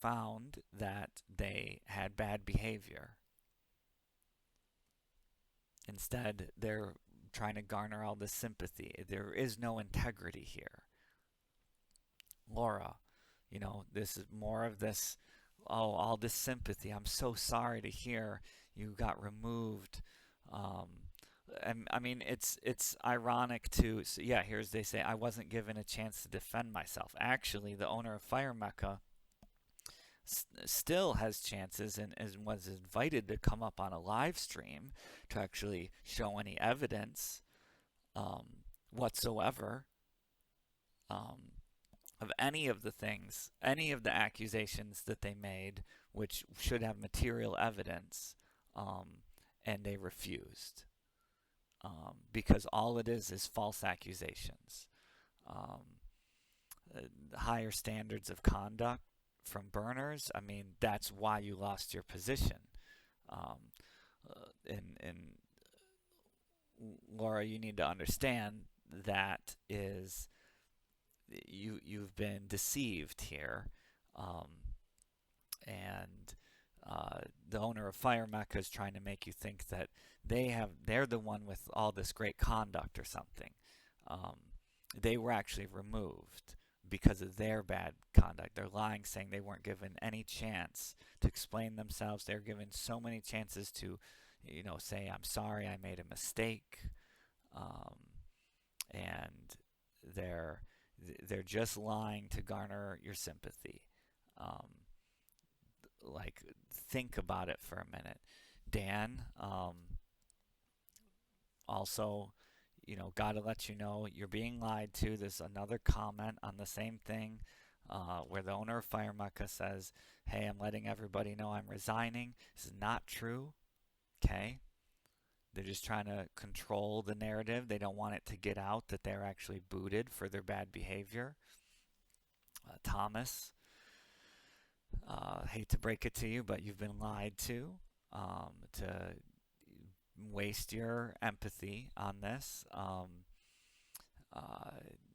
found that they had bad behavior. Instead, they're trying to garner all this sympathy. There is no integrity here. Laura, this is more of this, oh, all this sympathy. I'm so sorry to hear you got removed. Um, and I mean, it's ironic too. So yeah, here's they say I wasn't given a chance to defend myself. Actually, the owner of Fire Mecca still has chances and was invited to come up on a live stream to actually show any evidence whatsoever um, of any of the things, any of the accusations that they made, which should have material evidence, and they refused because all it is false accusations. Um, Higher standards of conduct from burners. I mean, that's why you lost your position. Um, and Laura, you need to understand that is you've been deceived here, um, and the owner of Fire Mecca is trying to make you think that they're the one with all this great conduct or something. They were actually removed because of their bad conduct. They're lying, saying they weren't given any chance to explain themselves. They're given so many chances to, say, I'm sorry, I made a mistake. And they're they're just lying to garner your sympathy. Um, like, think about it for a minute, Dan. Also, gotta let you know you're being lied to. There's another comment on the same thing where the owner of Fire Mecca says, "Hey, I'm letting everybody know I'm resigning." This is not true. Okay. They're just trying to control the narrative. They don't want it to get out that they're actually booted for their bad behavior. Thomas, hate to break it to you, but you've been lied to waste your empathy on this.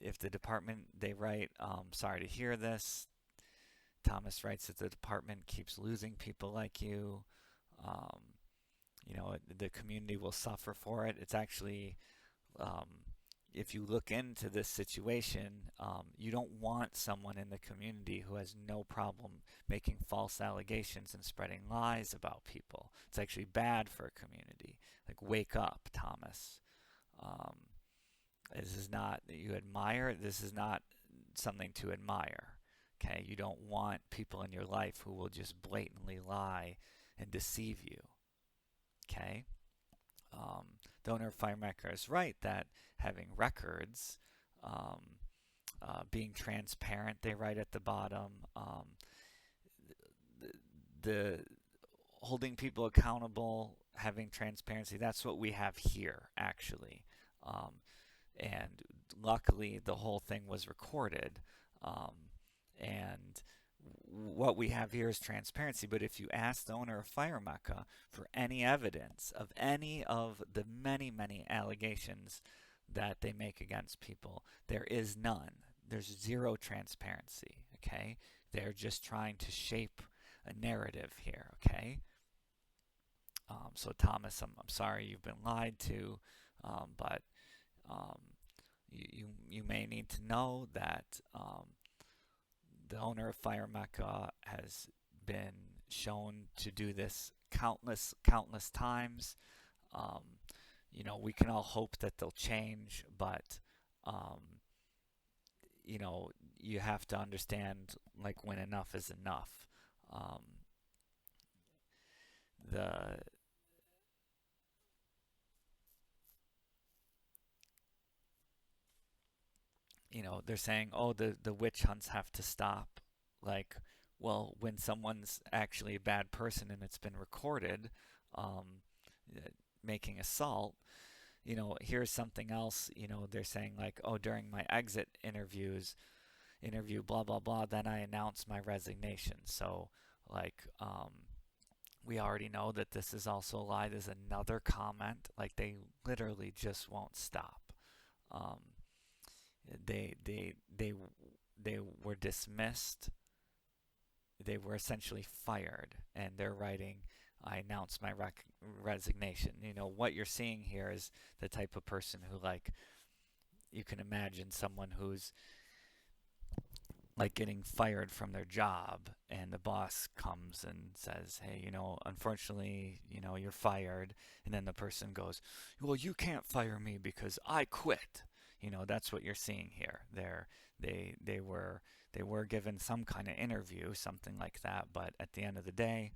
If the department, they write, sorry to hear this. Thomas writes that the department keeps losing people like you. Um, the community will suffer for it. It's actually, um, if you look into this situation, you don't want someone in the community who has no problem making false allegations and spreading lies about people. It's actually bad for a community. Like, wake up, Thomas. Um, this is not that you admire. This is not something to admire. Okay, you don't want people in your life who will just blatantly lie and deceive you. Okay. The owner of FireMaker is right that having records, um, being transparent, they write at the bottom, the, the holding people accountable, having transparency. That's what we have here, actually. Um, and luckily, the whole thing was recorded. And what we have here is transparency. But if you ask the owner of Fire Mecca for any evidence of any of the many, many allegations that they make against people, there is none. There's zero transparency. Okay, they're just trying to shape a narrative here. Okay. So Thomas, I'm sorry you've been lied to, but um, you may need to know that the owner of Fire Mecca has been shown to do this countless times. Um, we can all hope that they'll change, but um, you have to understand, like, when enough is enough. Um, the they're saying, oh, the witch hunts have to stop. Like, well, when someone's actually a bad person and it's been recorded, um, making assault, here's something else. They're saying, like, oh, during my exit interview, blah blah blah. Then I announced my resignation. So, like, we already know that this is also a lie. There's another comment. Like, they literally just won't stop. Um, they they they they were dismissed they were essentially fired, and they're writing, "I announce my resignation." You know, what you're seeing here is the type of person who, like, you can imagine someone who's like getting fired from their job, and the boss comes and says, "Hey, you know, unfortunately, you know, you're fired." And then the person goes, "Well, you can't fire me because I quit." You know, that's what you're seeing here. They were given some kind of interview, something like that, but at the end of the day,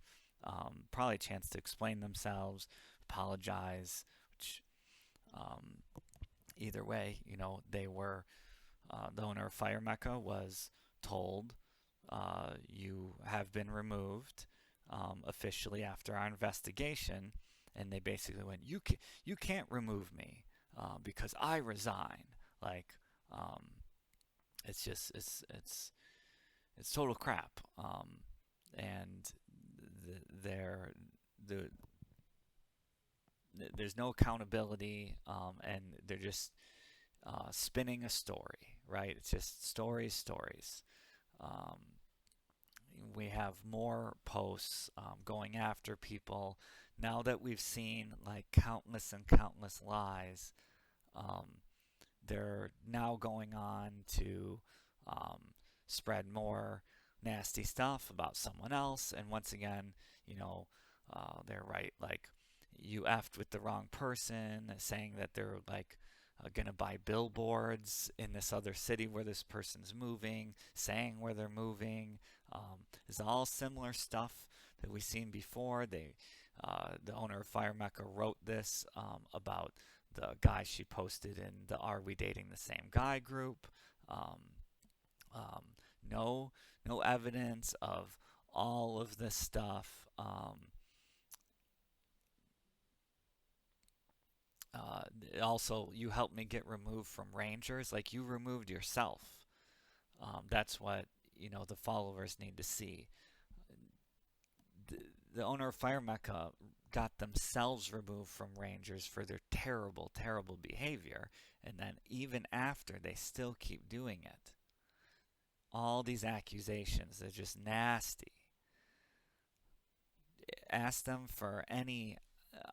probably a chance to explain themselves, apologize, which, um, either way, you know, they were, the owner of Fire Mecca was told, "You have been removed officially after our investigation," and they basically went, you can't remove me because I resign." Like, it's just it's total crap, and there the there's no accountability, and they're just spinning a story, right? It's just stories. Um, we have more posts going after people now that we've seen like countless and countless lies. Um, they're now going on to um, spread more nasty stuff about someone else, and once again, you know, they're right, like, you effed with the wrong person, saying that they're like gonna buy billboards in this other city where this person's moving, saying where they're moving. It's all similar stuff that we've seen before. The owner of Fire Mecca wrote this about the guy she posted in the "Are We Dating the Same Guy" group. Um, um, no, no evidence of all of this stuff. Also, you helped me get removed from Rangers. Like, you removed yourself. That's what, you know, the followers need to see. The, the owner of Fire Mecca got themselves removed from Rangers for their terrible, terrible behavior, and then even after, they still keep doing it. All these accusations, they're just nasty. Ask them for any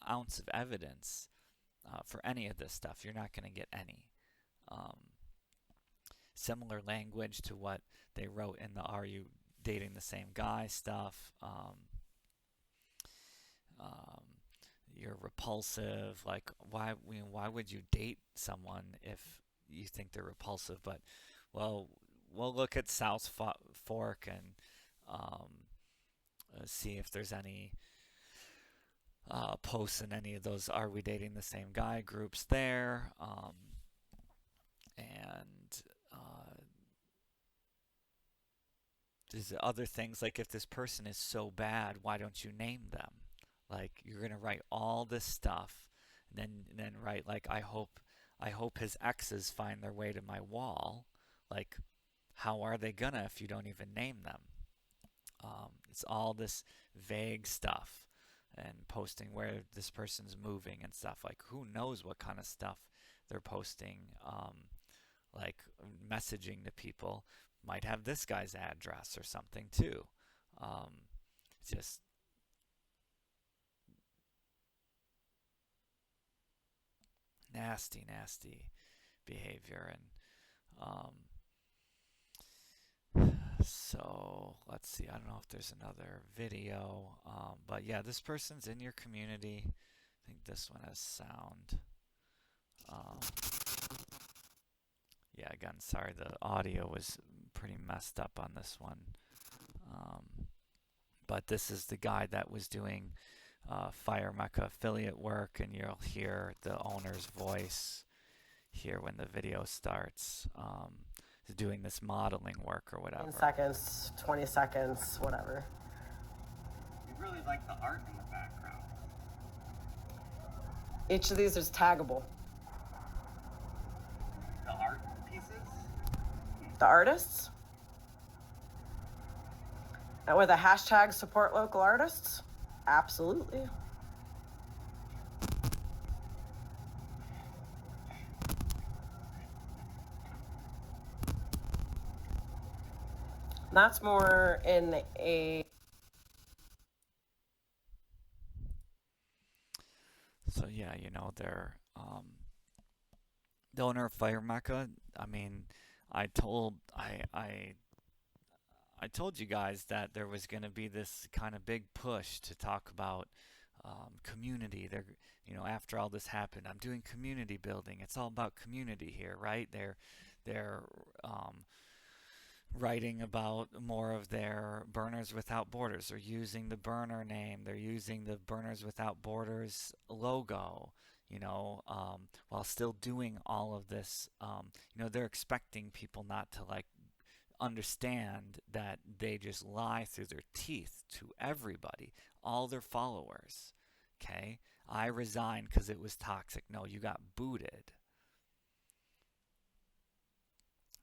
ounce of evidence for any of this stuff. You're not going to get any. Um, Similar language to what they wrote in the "Are You Dating the Same Guy" stuff. Um, you're repulsive. Like, why would you date someone if you think they're repulsive? But, well, we'll look at South Fork and um, see if there's any posts in any of those "Are We Dating the Same Guy" groups there. And there's other things, like, if this person is so bad, why don't you name them? Like, you're gonna write all this stuff, and then write, like, I hope his exes find their way to my wall. Like, how are they gonna if you don't even name them? It's all this vague stuff, and posting where this person's moving and stuff. Like, who knows what kind of stuff they're posting? Like, messaging to people might have this guy's address or something too. It's just nasty behavior. And so let's see. I don't know if there's another video, but yeah, this person's in your community. I think this one has sound. Um, yeah, again, sorry, the audio was pretty messed up on this one. But this is the guy that was doing Fire Mecca affiliate work, and you'll hear the owner's voice here when the video starts. He's doing this modeling work or whatever. 10 seconds, 20 seconds, whatever. You really like the art in the background. Each of these is taggable. The art pieces? The artists? And with a hashtag support local artists? Absolutely. That's more in a So yeah, you know, the owner of Fire Mecca. I mean, I told I told you guys that there was going to be this kind of big push to talk about community. After all this happened, I'm doing community building. It's all about community here, right? They're writing about more of their Burners Without Borders. They're using the burner name. They're using the Burners Without Borders logo. While still doing all of this, they're expecting people not to like understand that they just lie through their teeth to everybody, all their followers. Okay? I resigned because it was toxic. No, you got booted.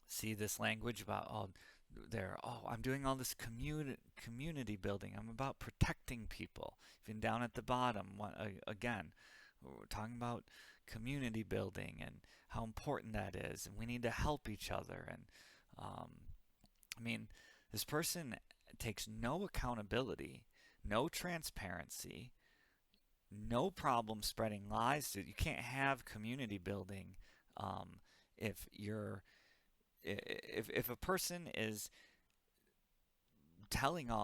See this language about, I'm doing all this community building. I'm about protecting people. Even down at the bottom, again, we're talking about community building and how important that is, and we need to help each other. And um, I mean, this person takes no accountability, no transparency, no problem spreading lies. You can't have community building if you're if a person is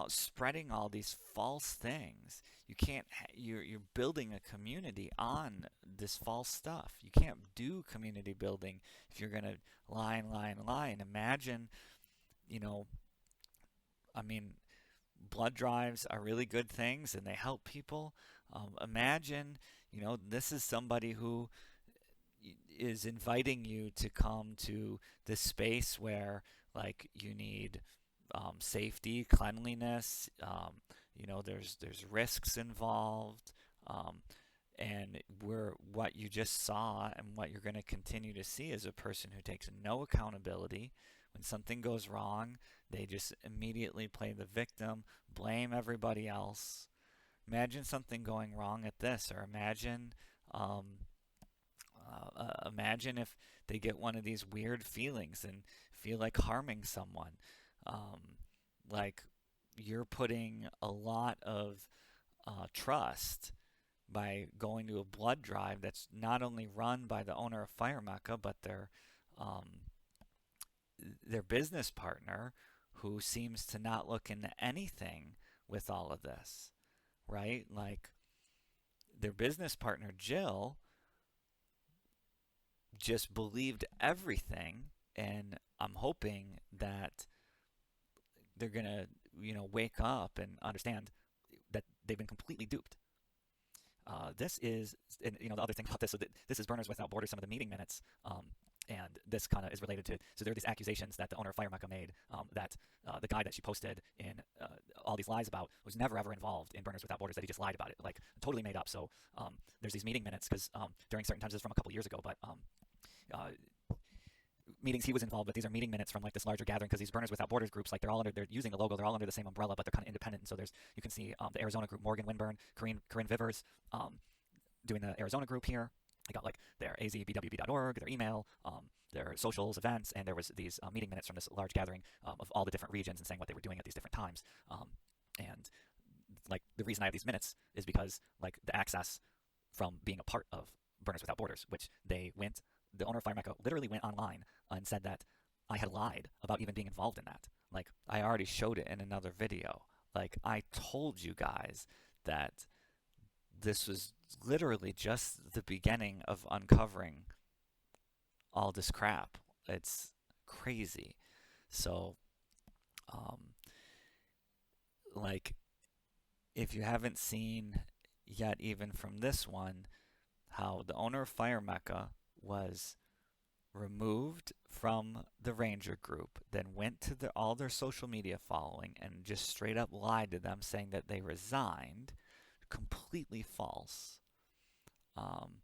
spreading all these false things. You can't you're building a community on this false stuff. You can't do community building if you're going to lie and lie and lie. And imagine, you know I mean, blood drives are really good things and they help people. Imagine, this is somebody who is inviting you to come to this space where, like, you need safety, cleanliness. There's risks involved, and what you just saw and what you're going to continue to see is a person who takes no accountability. When something goes wrong, they just immediately play the victim, blame everybody else. Imagine something going wrong at this, or um, imagine if they get one of these weird feelings and feel like harming someone. Um, like, you're putting a lot of trust by going to a blood drive that's not only run by the owner of Fire Mecca, but um, their business partner, who seems to not look into anything with all of this, right? Like, their business partner, Jill, just believed everything, and I'm hoping that they're gonna, wake up and understand that they've been completely duped. This is, and the other thing about this, so that this is Burners Without Borders, some of the meeting minutes, and this kind of is related to. So there are these accusations that the owner of Fire Mecca made, that the guy that she posted in all these lies about was never ever involved in Burners Without Borders, that he just lied about it, like totally made up. So there's these meeting minutes because during certain times, this is from a couple years ago, but uh, meetings he was involved with. These are meeting minutes from like this larger gathering, because these Burners Without Borders groups, like, they're using the logo, they're all under the same umbrella, but they're kind of independent. And so you can see the Arizona group, Morgan Winburn, Corinne Vivers, doing the Arizona group here. I got like their azbwb.org, their email, their socials, events, and there was these meeting minutes from this large gathering of all the different regions and saying what they were doing at these different times. And like, the reason I have these minutes is because, like, the access from being a part of Burners Without Borders, which the owner of Fire Mecca literally went online and said that I had lied about even being involved in that. Like, I already showed it in another video. Like, I told you guys that this was literally just the beginning of uncovering all this crap. It's crazy. So, um, like, if you haven't seen yet, even from this one, how the owner of Fire Mecca was removed from the Ranger group, then went to all their social media following and just straight up lied to them, saying that they resigned. Completely false. Um,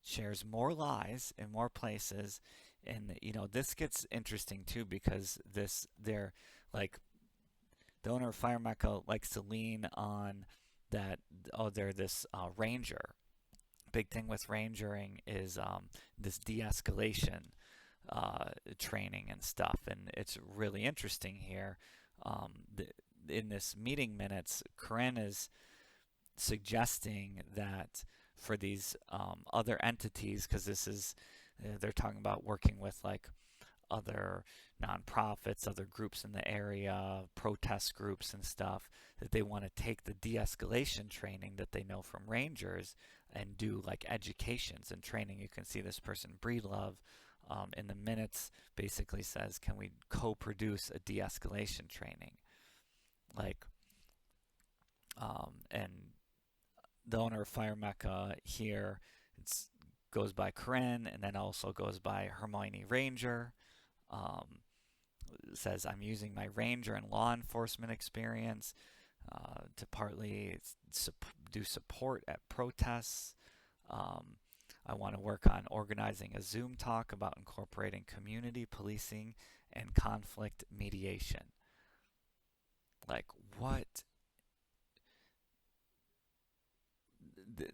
Shares more lies in more places, and this gets interesting too, because they're like, the owner of Fire Mecca likes to lean on that. Oh, they're this ranger. Big thing with rangering is this de-escalation. training and stuff. And it's really interesting here. Um, the, in this meeting minutes, Corinne is suggesting that for these other entities, because this is, they're talking about working with like other nonprofits, other groups in the area, protest groups and stuff, that they want to take the de-escalation training that they know from Rangers and do like educations and training. You can see this person, Breedlove, in the minutes basically says, can we co-produce a de-escalation training? Like, and the owner of Fire Mecca here, it's goes by Corinne and then also goes by Hermione Ranger. Um, says, I'm using my ranger and law enforcement experience to partly do support at protests. Um, I want to work on organizing a Zoom talk about incorporating community policing and conflict mediation. Like, what?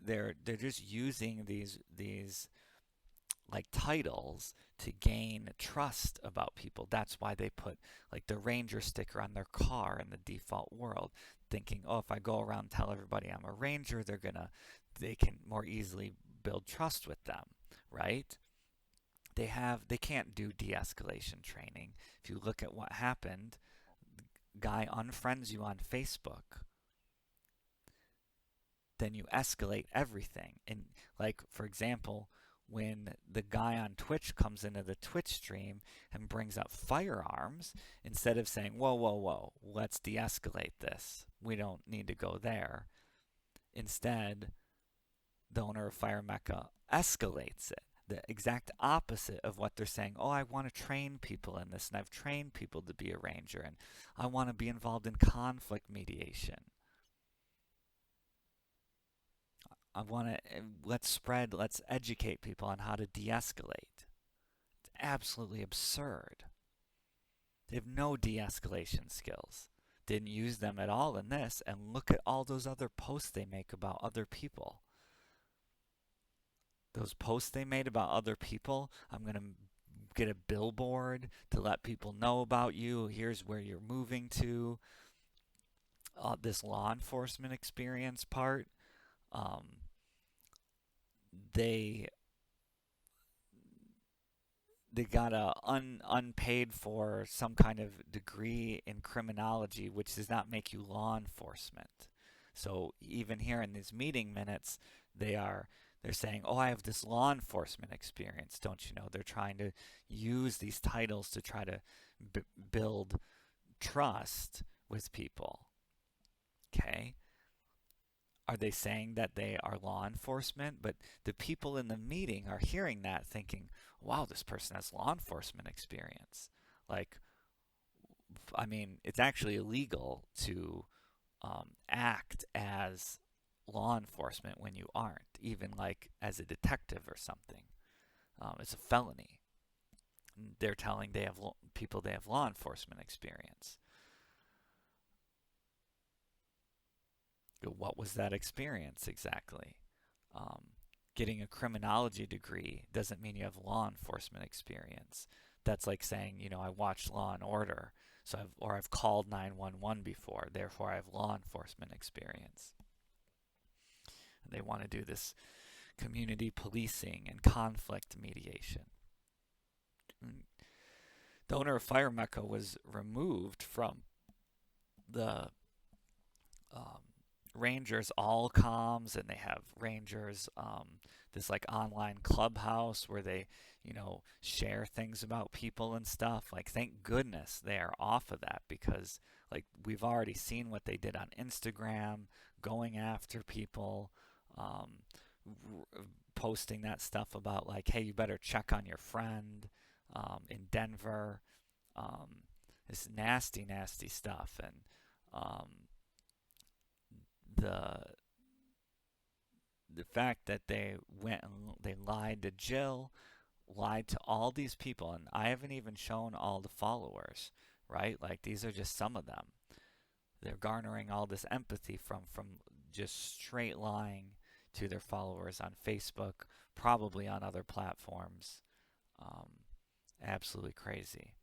They're just using these like titles to gain trust about people. That's why they put like the ranger sticker on their car in the default world, thinking, oh, if I go around and tell everybody I'm a ranger, they can more easily build trust with them, right? They can't do de-escalation training. If you look at what happened, guy unfriends you on Facebook, then you escalate everything. And like, for example, when the guy on Twitch comes into the Twitch stream and brings up firearms, instead of saying, whoa, whoa, whoa, let's de-escalate this, we don't need to go there. Instead, the owner of Fire Mecca escalates it. The exact opposite of what they're saying. Oh, I want to train people in this, and I've trained people to be a ranger, and I want to be involved in conflict mediation. I want to let's educate people on how to de-escalate. It's absolutely absurd. They have no de-escalation skills. Didn't use them at all in this, and look at all those other posts they make about other people. Those posts they made about other people, I'm going to get a billboard to let people know about you. Here's where you're moving to. This law enforcement experience part, um, they they got a unpaid for some kind of degree in criminology, which does not make you law enforcement. So even here in these meeting minutes, they're saying, "Oh, I have this law enforcement experience." Don't you know? They're trying to use these titles to try to build trust with people. Okay, are they saying that they are law enforcement? But the people in the meeting are hearing that thinking, wow, this person has law enforcement experience. Like, I mean, it's actually illegal to act as law enforcement when you aren't, even like as a detective or something. It's a felony. They're telling people they have law enforcement experience. What was that experience exactly? Um, Getting a criminology degree doesn't mean you have law enforcement experience. That's like saying, I watched Law and Order, I've called 911 before, therefore I have law enforcement experience. And they want to do this community policing and conflict mediation. The owner of Fire Mecca was removed from the um, Rangers all comms, and they have Rangers this like online clubhouse where they share things about people and stuff. Like, thank goodness they are off of that, because like we've already seen what they did on Instagram, going after people, um, posting that stuff about like, hey, you better check on your friend in Denver. um, this nasty nasty stuff. And um, the the fact that they went and they lied to Jill, lied to all these people, and I haven't even shown all the followers, right? Like, these are just some of them. They're garnering all this empathy from just straight lying to their followers on Facebook, probably on other platforms. Um, Absolutely crazy.